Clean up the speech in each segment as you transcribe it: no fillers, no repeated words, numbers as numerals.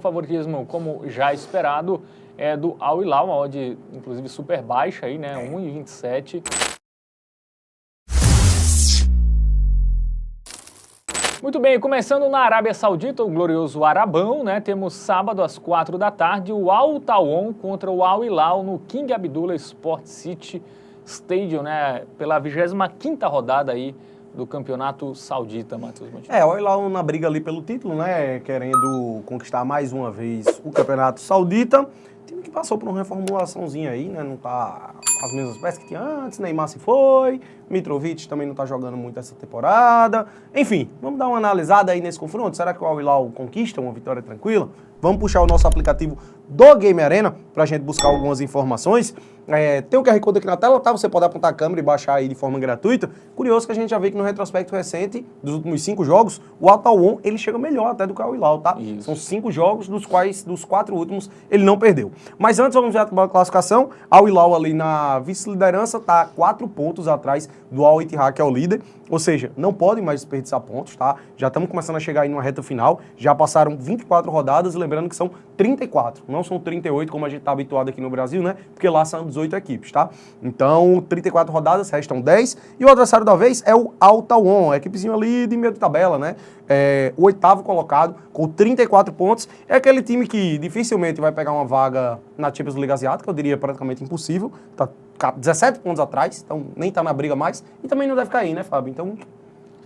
O favoritismo, como já esperado, é do Al Hilal, uma odd, inclusive, super baixa aí, né? 1,27. Muito bem, começando na Arábia Saudita, o glorioso Arabão, né? Temos sábado às 4 da tarde o Al Tawon contra o Al Hilal no King Abdullah Sport City Stadium, né? Pela 25ª rodada aí do campeonato saudita, Matheus Montenegro. O Al Hilal na briga ali pelo título, né? Querendo conquistar mais uma vez o campeonato saudita. Time que passou por uma reformulaçãozinha aí, né? Não tá as mesmas peças que tinha antes, Neymar se foi, Mitrovic também não tá jogando muito essa temporada. Enfim, vamos dar uma analisada aí nesse confronto. Será que o Al Hilal conquista uma vitória tranquila? Vamos puxar o nosso aplicativo do Game Arena pra gente buscar algumas informações. Tem o QR Code aqui na tela, tá? Você pode apontar a câmera e baixar aí de forma gratuita. Curioso que a gente já vê que no retrospecto recente, dos últimos 5 jogos, o Al Tawon, ele chega melhor até do que o Al Hilal, tá? Isso. São 5 jogos, dos quais, dos 4 últimos, ele não perdeu. Mas antes, vamos já para a classificação. Al Hilal ali na vice-liderança tá 4 pontos atrás do Al Ittihad, que é o líder. Ou seja, não podem mais desperdiçar pontos, tá? Já estamos começando a chegar aí numa reta final. Já passaram 24 rodadas, lembrando que são 34. Não são 38, como a gente está habituado aqui no Brasil, né? Porque lá são 18 equipes, tá? Então, 34 rodadas, restam 10. E o adversário da vez é o Al Tawon, a equipezinho ali de meio de tabela, né? O 8º colocado, com 34 pontos. É aquele time que dificilmente vai pegar uma vaga na Champions League Asiática, eu diria praticamente impossível. Tá 17 pontos atrás, então nem tá na briga mais. E também não deve cair, né, Fábio? Então,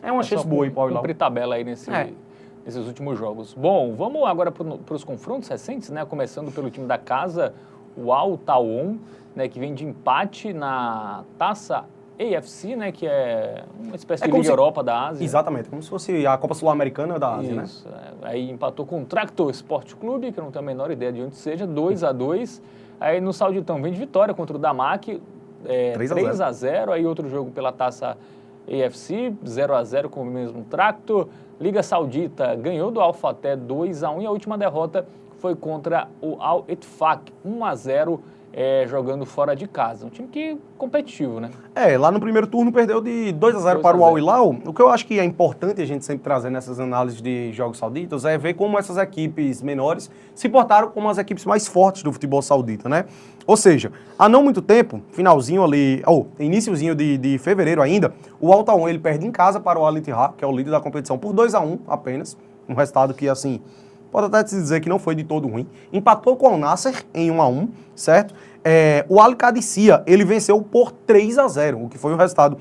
é uma chance boa aí para o Al Hilal. Cumprir tabela aí nesses últimos jogos. Bom, vamos agora para os confrontos recentes, né? Começando pelo time da casa, o Al Tawon, né? Que vem de empate na Taça AFC, né? Que é uma espécie de Liga Europa da Ásia. Exatamente, como se fosse a Copa Sul-Americana da Ásia, isso, né? Aí empatou com o Tractor Sport Clube, que eu não tenho a menor ideia de onde seja, 2-2. Aí no Sauditão vem de vitória contra o Damak, 3-0. Aí outro jogo pela Taça AFC, 0-0 com o mesmo Tractor. Liga Saudita ganhou do Al Fateh 2-1 e a última derrota foi contra o Al Ettifaq, 1-0, jogando fora de casa. Um time que competitivo, né? Lá no primeiro turno perdeu de 2-0 para o Al Hilal. O que eu acho que é importante a gente sempre trazer nessas análises de jogos sauditas é ver como essas equipes menores se portaram como as equipes mais fortes do futebol saudita, né? Ou seja, há não muito tempo, finalzinho ali, iniciozinho de fevereiro ainda, o Al Tawon ele perde em casa para o Al Ittihad, que é o líder da competição, por 2-1 apenas. Um resultado que, assim, pode até se dizer que não foi de todo ruim. Empatou com o Al Nassr em 1-1, certo? O Al Qadisiyah, ele venceu por 3-0, o que foi um resultado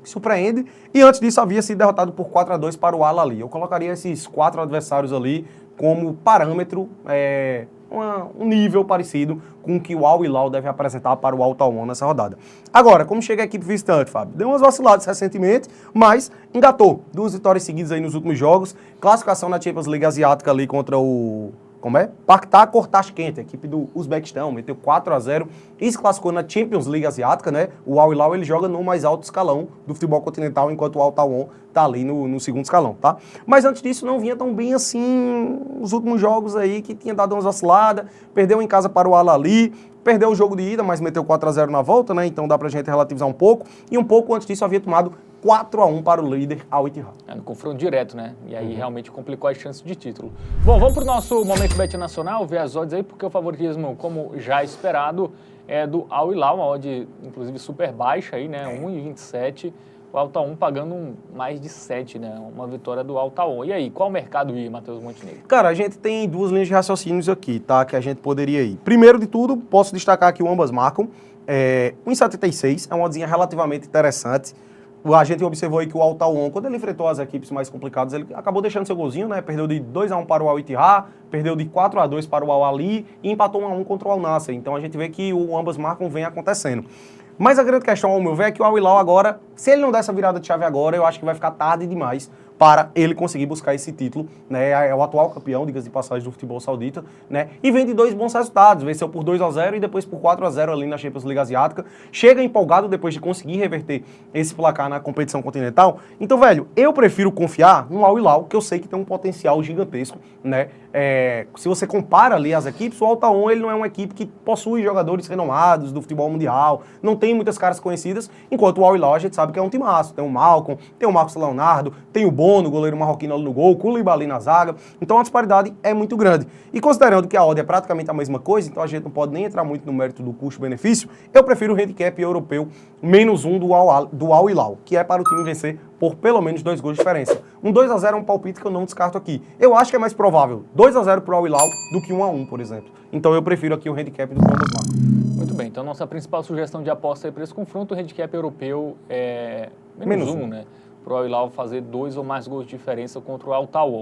que surpreende. E antes disso havia sido derrotado por 4-2 para o Al Ahly. Eu colocaria esses 4 adversários ali como parâmetro, um nível parecido com o que o Al Hilal deve apresentar para o Al Tawon nessa rodada. Agora, como chega a equipe visitante, Fábio? Deu umas vaciladas recentemente, mas engatou 2 vitórias seguidas aí nos últimos jogos. Classificação na Champions League Asiática ali contra o... Pakhtar Tashkent, a equipe do Uzbequistão, meteu 4-0 e se classificou na Champions League Asiática, né? O Al Hilal, ele joga no mais alto escalão do futebol continental, enquanto o Al Tawon tá ali no segundo escalão, tá? Mas antes disso não vinha tão bem assim os últimos jogos aí, que tinha dado umas vaciladas, perdeu em casa para o Al Ahly, perdeu o jogo de ida, mas meteu 4-0 na volta, né? Então dá pra gente relativizar um pouco. E um pouco antes disso havia tomado 4-1 para o líder Al Ittihad. No confronto direto, né? E aí realmente complicou as chances de título. Bom, vamos para o nosso Momento Bet Nacional, ver as odds aí, porque o favoritismo, como já esperado, é do Al Hilal, uma odd, inclusive, super baixa aí, né? 1,27. O Al Tawon pagando mais de 7, né? Uma vitória do Al Tawon. E aí, qual mercado ir, Matheus Montenegro? Cara, a gente tem 2 linhas de raciocínios aqui, tá? Que a gente poderia ir. Primeiro de tudo, posso destacar que ambas marcam. 1,76 é uma oddzinha relativamente interessante. A gente observou aí que o Al Tawon, quando ele enfrentou as equipes mais complicadas, ele acabou deixando seu golzinho, né? Perdeu de 2-1 para o Al Ittihad, perdeu de 4-2 para o Al Ahly e empatou 1-1 contra o Al Nassr. Então a gente vê que o ambas marcam vem acontecendo. Mas a grande questão, ao meu ver, é que o Al Hilal agora, se ele não der essa virada de chave agora, eu acho que vai ficar tarde demais para ele conseguir buscar esse título, né? É o atual campeão, diga-se de passagem, do futebol saudita, né? E vem de 2 bons resultados, venceu por 2-0 e depois por 4-0 ali na Champions League Asiática. Chega empolgado depois de conseguir reverter esse placar na competição continental. Então, velho, eu prefiro confiar no Al Hilal, que eu sei que tem um potencial gigantesco, né? Se você compara ali as equipes, o Al Tawon, ele não é uma equipe que possui jogadores renomados do futebol mundial, não tem muitas caras conhecidas, enquanto o Al Hilal a gente sabe que é um timaço. Tem o Malcom, tem o Marcos Leonardo, tem o Bono, Bono, goleiro marroquino ali no gol, Koulibaly na zaga. Então a disparidade é muito grande. E considerando que a odd é praticamente a mesma coisa, então a gente não pode nem entrar muito no mérito do custo-benefício, eu prefiro o handicap europeu -1 do Al Hilal, que é para o time vencer por pelo menos 2 gols de diferença. Um 2-0 é um palpite que eu não descarto aqui. Eu acho que é mais provável 2-0 para o Al Hilal do que 1-1, por exemplo. Então eu prefiro aqui o handicap do ambas marcas. Muito bem, então nossa principal sugestão de aposta aí para esse confronto, o handicap europeu é -1, né? Para o Al Hilal fazer 2 ou mais gols de diferença contra o Al Tawon.